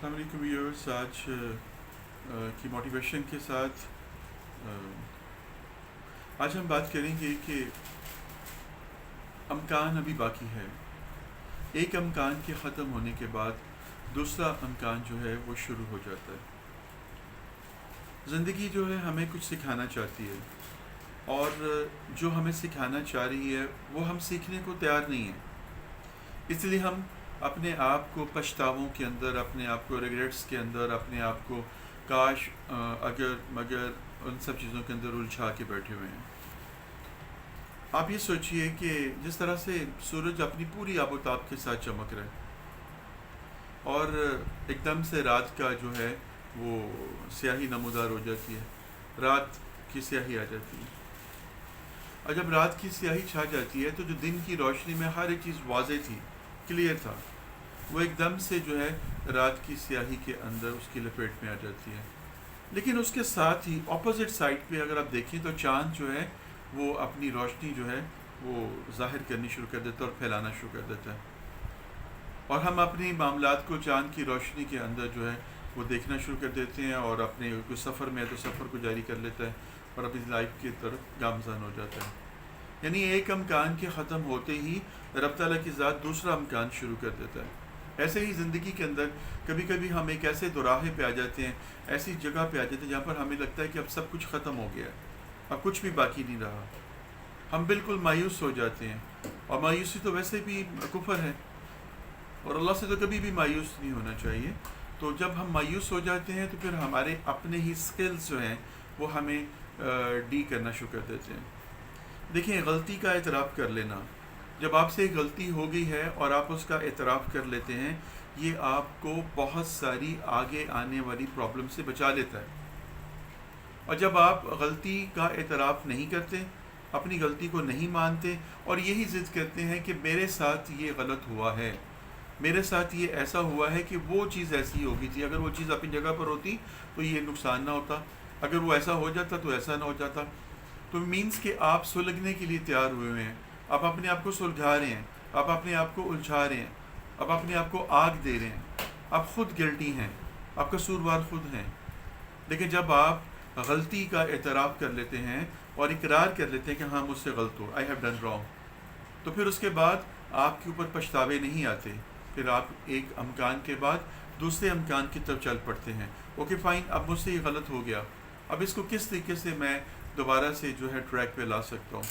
السلام علیکم ویورز، آج کی موٹیویشن کے ساتھ آج ہم بات کریں گے کہ امکان ابھی باقی ہے. ایک امکان کے ختم ہونے کے بعد دوسرا امکان جو ہے وہ شروع ہو جاتا ہے. زندگی جو ہے ہمیں کچھ سکھانا چاہتی ہے، اور جو ہمیں سکھانا چاہ رہی ہے وہ ہم سیکھنے کو تیار نہیں ہیں. اس لیے ہم اپنے آپ کو پچھتاووں کے اندر، اپنے آپ کو ریگریٹس کے اندر، اپنے آپ کو کاش اگر مگر ان سب چیزوں کے اندر الجھا کے بیٹھے ہوئے ہیں. آپ یہ سوچئے کہ جس طرح سے سورج اپنی پوری آب و تاب کے ساتھ چمک رہا ہے، اور ایک دم سے رات کا جو ہے وہ سیاہی نمودار ہو جاتی ہے، رات کی سیاہی آ جاتی ہے. اور جب رات کی سیاہی چھا جاتی ہے تو جو دن کی روشنی میں ہر ایک چیز واضح تھی، کلیئر تھا، وہ ایک دم سے جو ہے رات کی سیاہی کے اندر اس کی لپیٹ میں آ جاتی ہے. لیکن اس کے ساتھ ہی اپوزٹ سائڈ پہ اگر آپ دیکھیں تو چاند جو ہے وہ اپنی روشنی جو ہے وہ ظاہر کرنی شروع کر دیتا ہے اور پھیلانا شروع کر دیتا ہے. اور ہم اپنی معاملات کو چاند کی روشنی کے اندر جو ہے وہ دیکھنا شروع کر دیتے ہیں، اور اپنے کوئی سفر میں ہے تو سفر کو جاری کر لیتا ہے اور اپنی لائف کی طرف گامزن ہو جاتا ہے. یعنی ایک امکان کے ختم ہوتے ہی رب تعالیٰ کی ذات دوسرا امکان شروع کر دیتا ہے. ایسے ہی زندگی کے اندر کبھی کبھی ہم ایک ایسے دوراہے پہ آ جاتے ہیں، ایسی جگہ پہ آ جاتے ہیں جہاں پر ہمیں لگتا ہے کہ اب سب کچھ ختم ہو گیا ہے، اب کچھ بھی باقی نہیں رہا. ہم بالکل مایوس ہو جاتے ہیں، اور مایوسی تو ویسے بھی کفر ہے، اور اللہ سے تو کبھی بھی مایوس نہیں ہونا چاہیے. تو جب ہم مایوس ہو جاتے ہیں تو پھر ہمارے اپنے ہی سکلز جو ہیں وہ ہمیں ڈی کرنا شروع کر دیتے ہیں. دیکھیں، غلطی کا اعتراف کر لینا، جب آپ سے غلطی ہو گئی ہے اور آپ اس کا اعتراف کر لیتے ہیں، یہ آپ کو بہت ساری آگے آنے والی پرابلم سے بچا لیتا ہے. اور جب آپ غلطی کا اعتراف نہیں کرتے، اپنی غلطی کو نہیں مانتے، اور یہی ضد کرتے ہیں کہ میرے ساتھ یہ غلط ہوا ہے، میرے ساتھ یہ ایسا ہوا ہے کہ وہ چیز ایسی ہو گئی تھی، اگر وہ چیز اپنی جگہ پر ہوتی تو یہ نقصان نہ ہوتا، اگر وہ ایسا ہو جاتا تو ایسا نہ ہو جاتا. تو مینس کہ آپ سلگھنے کے لیے تیار ہوئے ہوئے ہیں، آپ اپنے آپ کو سلجھا رہے ہیں، آپ اپنے آپ کو الجھا رہے ہیں، آپ اپنے آپ کو آگ دے رہے ہیں، آپ خود گلٹی ہیں، آپ قصوروار خود ہیں. لیکن جب آپ غلطی کا اعتراف کر لیتے ہیں اور اقرار کر لیتے ہیں کہ ہاں مجھ سے غلط ہو، آئی ہیو ڈن رانگ، تو پھر اس کے بعد آپ کے اوپر پچھتاوے نہیں آتے. پھر آپ ایک امکان کے بعد دوسرے امکان کی طرف چل پڑتے ہیں. اوکے فائن، اب مجھ سے یہ غلط ہو گیا، اب اس کو کس طریقے سے میں دوبارہ سے جو ہے ٹریک پہ لا سکتا ہوں.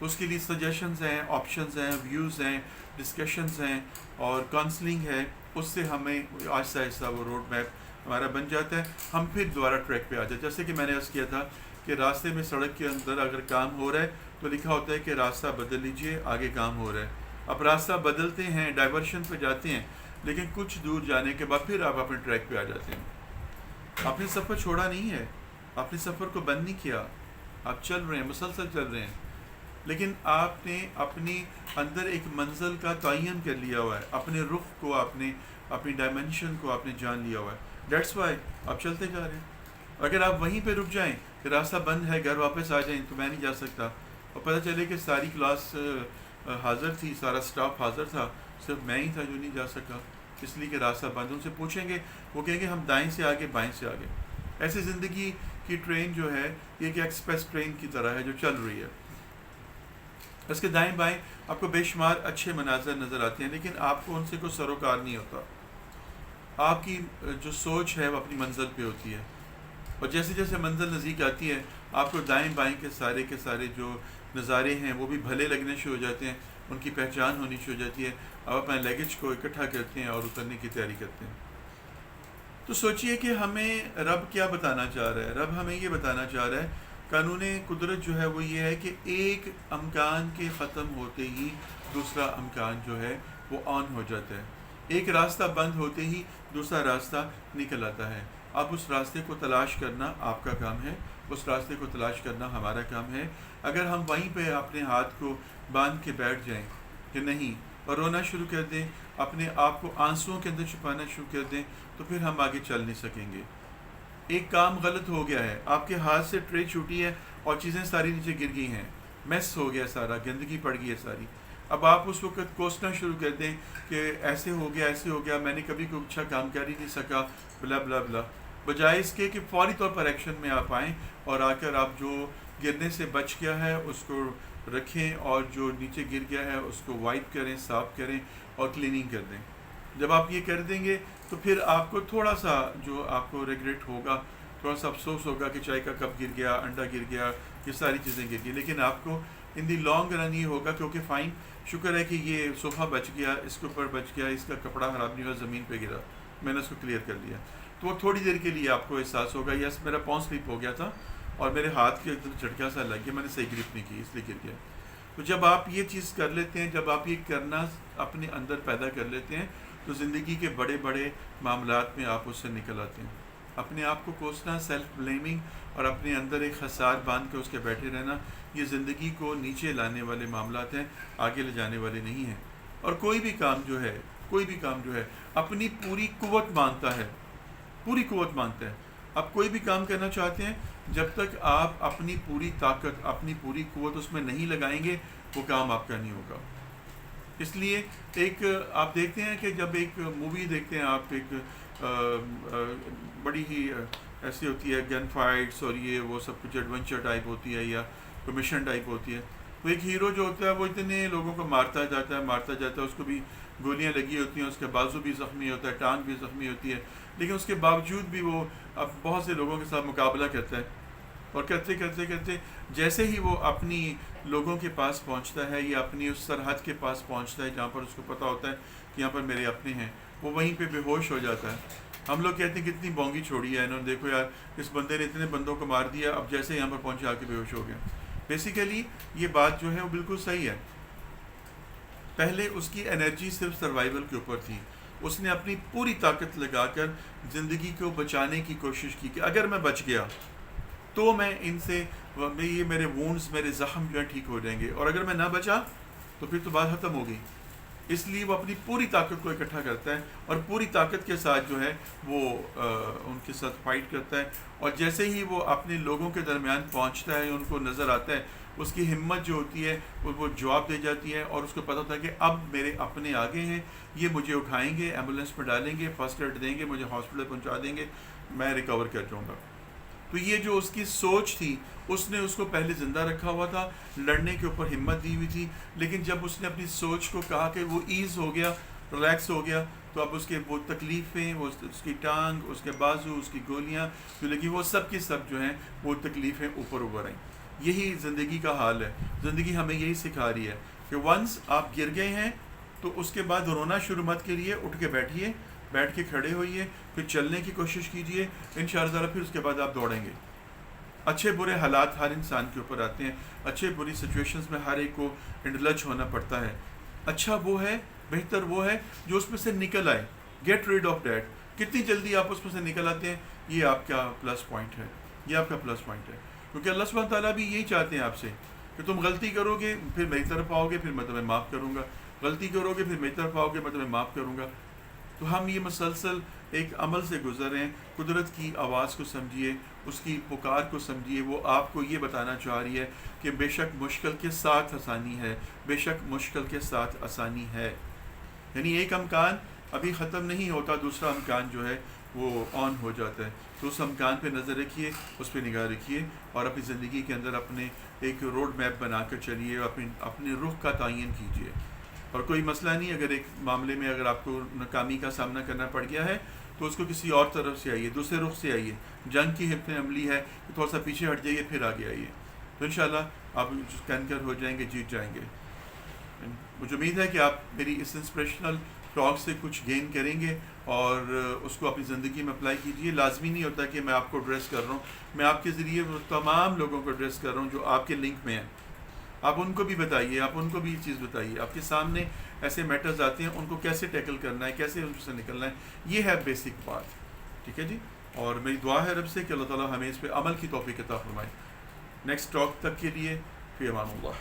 اس کے لیے سجیشنز ہیں، آپشنز ہیں، ویوز ہیں، ڈسکشنز ہیں، اور کاؤنسلنگ ہے. اس سے ہمیں آہستہ آہستہ وہ روڈ میپ ہمارا بن جاتا ہے، ہم پھر دوبارہ ٹریک پہ آ جاتے ہیں. جیسے کہ میں نے عرض کیا تھا کہ راستے میں سڑک کے اندر اگر کام ہو رہا ہے تو لکھا ہوتا ہے کہ راستہ بدل لیجئے، آگے کام ہو رہا ہے. اب راستہ بدلتے ہیں، ڈائیورشن پہ جاتے ہیں، لیکن کچھ دور جانے کے بعد پھر آپ اپنے ٹریک پہ آ جاتے ہیں. آپ نے سفر چھوڑا نہیں ہے، آپ نے سفر کو بند نہیں کیا، آپ چل رہے ہیں، مسلسل چل رہے ہیں. لیکن آپ نے اپنی اندر ایک منزل کا تعین کر لیا ہوا ہے، اپنے رخ کو، اپنی ڈائمنشن کو آپ نے جان لیا ہوا ہے. دیٹس وائی آپ چلتے جا رہے ہیں. اگر آپ وہیں پہ رک جائیں کہ راستہ بند ہے، گھر واپس آ جائیں تو میں نہیں جا سکتا، اور پتہ چلے کہ ساری کلاس حاضر تھی، سارا سٹاف حاضر تھا، صرف میں ہی تھا جو نہیں جا سکا اس لیے کہ راستہ بند. ان سے پوچھیں گے، وہ کہیں گے ہم دائیں سے آگے، بائیں سے آگے. ایسے زندگی کی ٹرین جو ہے یہ ایک ایکسپریس ٹرین کی طرح ہے جو چل رہی ہے. اس کے دائیں بائیں آپ کو بے شمار اچھے مناظر نظر آتے ہیں، لیکن آپ کو ان سے کوئی سروکار نہیں ہوتا. آپ کی جو سوچ ہے وہ اپنی منزل پہ ہوتی ہے، اور جیسے جیسے منزل نزدیک آتی ہے آپ کو دائیں بائیں کے سارے جو نظارے ہیں وہ بھی بھلے لگنے شروع ہو جاتے ہیں، ان کی پہچان ہونی شروع ہو جاتی ہے. آپ اپنے لیگیج کو اکٹھا کرتے ہیں اور اترنے کی تیاری کرتے ہیں. تو سوچئے کہ ہمیں رب کیا بتانا چاہ رہا ہے. رب ہمیں یہ بتانا چاہ رہا ہے، قانون قدرت جو ہے وہ یہ ہے کہ ایک امکان کے ختم ہوتے ہی دوسرا امکان جو ہے وہ آن ہو جاتا ہے. ایک راستہ بند ہوتے ہی دوسرا راستہ نکل آتا ہے. اب اس راستے کو تلاش کرنا آپ کا کام ہے، اس راستے کو تلاش کرنا ہمارا کام ہے. اگر ہم وہیں پہ اپنے ہاتھ کو باندھ کے بیٹھ جائیں کہ نہیں، اور رونا شروع کر دیں، اپنے آپ کو آنسوؤں کے اندر چھپانا شروع کر دیں، تو پھر ہم آگے چل نہیں سکیں گے. ایک کام غلط ہو گیا ہے، آپ کے ہاتھ سے ٹرے چھوٹی ہے اور چیزیں ساری نیچے گر گئی ہیں، میس ہو گیا، سارا گندگی پڑ گئی ہے ساری. اب آپ اس وقت کوسنا شروع کر دیں کہ ایسے ہو گیا میں نے کبھی کوئی اچھا کام کر ہی نہیں سکا بلا بلا بلا، بجائے اس کے کہ فوری طور پر ایکشن میں آپ آئیں اور آ کر آپ جو گرنے سے بچ گیا ہے اس کو رکھیں اور جو نیچے گر گیا ہے اس کو وائپ کریں، صاف کریں اور کلیننگ کر دیں. جب آپ یہ کر دیں گے تو پھر آپ کو تھوڑا سا جو آپ کو ریگریٹ ہوگا، تھوڑا سا افسوس ہوگا کہ چائے کا کپ گر گیا، انڈا گر گیا، یہ ساری چیزیں گر گئی، لیکن آپ کو ان دی لانگ رن یہ ہوگا کہ اوکے فائن، شکر ہے کہ یہ صوفہ بچ گیا، اس کے اوپر بچ گیا، اس کا کپڑا خراب نہیں ہوا، زمین پہ گرا، میں نے اس کو کلیئر کر لیا. تو وہ تھوڑی دیر کے لیے آپ کو احساس ہوگا یس میرا پاؤں سلپ ہو گیا تھا اور میرے ہاتھ کے ایک جھٹکا سا لگ گیا، میں نے صحیح گرپ نہیں کی اس لیے گر گیا. تو جب آپ یہ چیز کر لیتے ہیں، جب آپ یہ کرنا اپنے اندر پیدا کر لیتے ہیں تو زندگی کے بڑے بڑے معاملات میں آپ اس سے نکل آتے ہیں. اپنے آپ کو کوسنا، سیلف بلیمنگ اور اپنے اندر ایک حسار باندھ کے اس کے بیٹھے رہنا، یہ زندگی کو نیچے لانے والے معاملات ہیں، آگے لے جانے والے نہیں ہیں. اور کوئی بھی کام جو ہے اپنی پوری قوت مانگتا ہے، پوری قوت مانگتا ہے. آپ کوئی بھی کام کرنا چاہتے ہیں، جب تک آپ اپنی پوری طاقت، اپنی پوری قوت اس میں نہیں لگائیں گے وہ کام آپ کا نہیں ہوگا. اس لیے ایک آپ دیکھتے ہیں کہ جب ایک مووی دیکھتے ہیں آپ، ایک بڑی ہی ایسی ہوتی ہے گن فائٹس اور یہ وہ سب کچھ ایڈونچر ٹائپ ہوتی ہے یا مشن ٹائپ ہوتی ہے، تو ایک ہیرو جو ہوتا ہے وہ اتنے لوگوں کو مارتا جاتا ہے، اس کو بھی گولیاں لگی ہوتی ہیں، اس کا بازو بھی زخمی ہوتا ہے، ٹانگ بھی زخمی ہوتی ہے، لیکن اس کے باوجود بھی وہ اب بہت سے لوگوں کے ساتھ مقابلہ کرتا ہے. اور کرتے جیسے ہی وہ اپنی لوگوں کے پاس پہنچتا ہے یا اپنی اس سرحد کے پاس پہنچتا ہے جہاں پر اس کو پتہ ہوتا ہے کہ یہاں پر میرے اپنے ہیں، وہ وہیں پہ بے ہوش ہو جاتا ہے. ہم لوگ کہتے ہیں کتنی بونگی چھوڑی ہے انہوں نے، دیکھو یار اس بندے نے اتنے بندوں کو مار دیا، اب جیسے یہاں پر پہنچے آ کے بے ہوش ہو گیا. بیسیکلی یہ بات جو ہے وہ بالکل صحیح ہے. پہلے اس کی انرجی صرف سروائیول کے اوپر تھی، اس نے اپنی پوری طاقت لگا کر زندگی کو بچانے کی کوشش کی کہ اگر میں بچ گیا تو میں ان سے یہ میرے وونڈز، میرے زخم جو ہیں ٹھیک ہو جائیں گے، اور اگر میں نہ بچا تو پھر تو بات ختم ہو گئی. اس لیے وہ اپنی پوری طاقت کو اکٹھا کرتا ہے اور پوری طاقت کے ساتھ جو ہے وہ ان کے ساتھ فائٹ کرتا ہے. اور جیسے ہی وہ اپنے لوگوں کے درمیان پہنچتا ہے، ان کو نظر آتا ہے، اس کی ہمت جو ہوتی ہے وہ جواب دے جاتی ہے اور اس کو پتہ ہوتا ہے کہ اب میرے اپنے آگے ہیں، یہ مجھے اٹھائیں گے، ایمبولینس میں ڈالیں گے، فرسٹ ایڈ دیں گے، مجھے ہاسپٹل پہنچا دیں گے، میں ریکور کر جاؤں گا. تو یہ جو اس کی سوچ تھی، اس نے اس کو پہلے زندہ رکھا ہوا تھا، لڑنے کے اوپر ہمت دی ہوئی تھی، لیکن جب اس نے اپنی سوچ کو کہا کہ وہ ایز ہو گیا، ریلیکس ہو گیا، تو اب اس کے وہ تکلیفیں، وہ اس کی ٹانگ، اس کے بازو، اس کی گولیاں جو لگی، وہ سب کی سب جو ہیں وہ تکلیفیں اوپر آئیں. یہی زندگی کا حال ہے. زندگی ہمیں یہی سکھا رہی ہے کہ ونس آپ گر گئے ہیں تو اس کے بعد رونا شروع مت کریے، اٹھ کے بیٹھیے، بیٹھ کے کھڑے ہوئیے، پھر چلنے کی کوشش کیجیے، انشاءاللہ تعالیٰ پھر اس کے بعد آپ دوڑیں گے. اچھے برے حالات ہر انسان کے اوپر آتے ہیں، اچھے بری سچویشنز میں ہر ایک کو انڈلج ہونا پڑتا ہے. اچھا وہ ہے، بہتر وہ ہے جو اس میں سے نکل آئے. Get rid of that. کتنی جلدی آپ اس میں سے نکل آتے ہیں، یہ آپ کا پلس پوائنٹ ہے، یہ آپ کا پلس پوائنٹ ہے. کیونکہ اللہ سبحانہ تعالیٰ بھی یہی چاہتے ہیں آپ سے کہ تم غلطی کرو گے پھر میری طرف آؤ گے، پھر میں تمہیں معاف کروں گا، غلطی کرو گے پھر میری طرف آؤ گے، میں تمہیں معاف کروں گا. تو ہم یہ مسلسل ایک عمل سے گزر رہے ہیں. قدرت کی آواز کو سمجھیے، اس کی پکار کو سمجھیے. وہ آپ کو یہ بتانا چاہ رہی ہے کہ بے شک مشکل کے ساتھ آسانی ہے، بے شک مشکل کے ساتھ آسانی ہے. یعنی ایک امکان ابھی ختم نہیں ہوتا، دوسرا امکان جو ہے وہ آن ہو جاتا ہے. تو اس امکان پہ نظر رکھیے، اس پہ نگاہ رکھیے اور اپنی زندگی کے اندر اپنے ایک روڈ میپ بنا کر چلیے، اپنے رخ کا تعین کیجیے. اور کوئی مسئلہ نہیں، اگر ایک معاملے میں اگر آپ کو ناکامی کا سامنا کرنا پڑ گیا ہے تو اس کو کسی اور طرف سے آئیے، دوسرے رخ سے آئیے. جنگ کی حفظ عملی ہے کہ تھوڑا سا پیچھے ہٹ جائیے پھر آگے آئیے، تو انشاءاللہ آپ کنکر ہو جائیں گے، جیت جائیں گے. مجھے امید ہے کہ آپ میری اس انسپریشنل ٹاک سے کچھ گین کریں گے اور اس کو اپنی زندگی میں اپلائی کیجیے. لازمی نہیں ہوتا کہ میں آپ کو ایڈریس کر رہا ہوں، میں آپ کے ذریعے وہ تمام لوگوں کو ایڈریس کر رہا ہوں جو آپ کے لنک میں ہیں. آپ ان کو بھی بتائیے، آپ ان کو بھی یہ چیز بتائیے. آپ کے سامنے ایسے میٹرز آتے ہیں، ان کو کیسے ٹیکل کرنا ہے، کیسے ان سے نکلنا ہے، یہ ہے بیسک بات. ٹھیک ہے جی. اور میری دعا ہے رب سے کہ اللہ تعالیٰ ہمیں اس پہ عمل کی توفیق عطا فرمائے. نیکسٹ ٹاک تک کے لیے فی امان اللہ.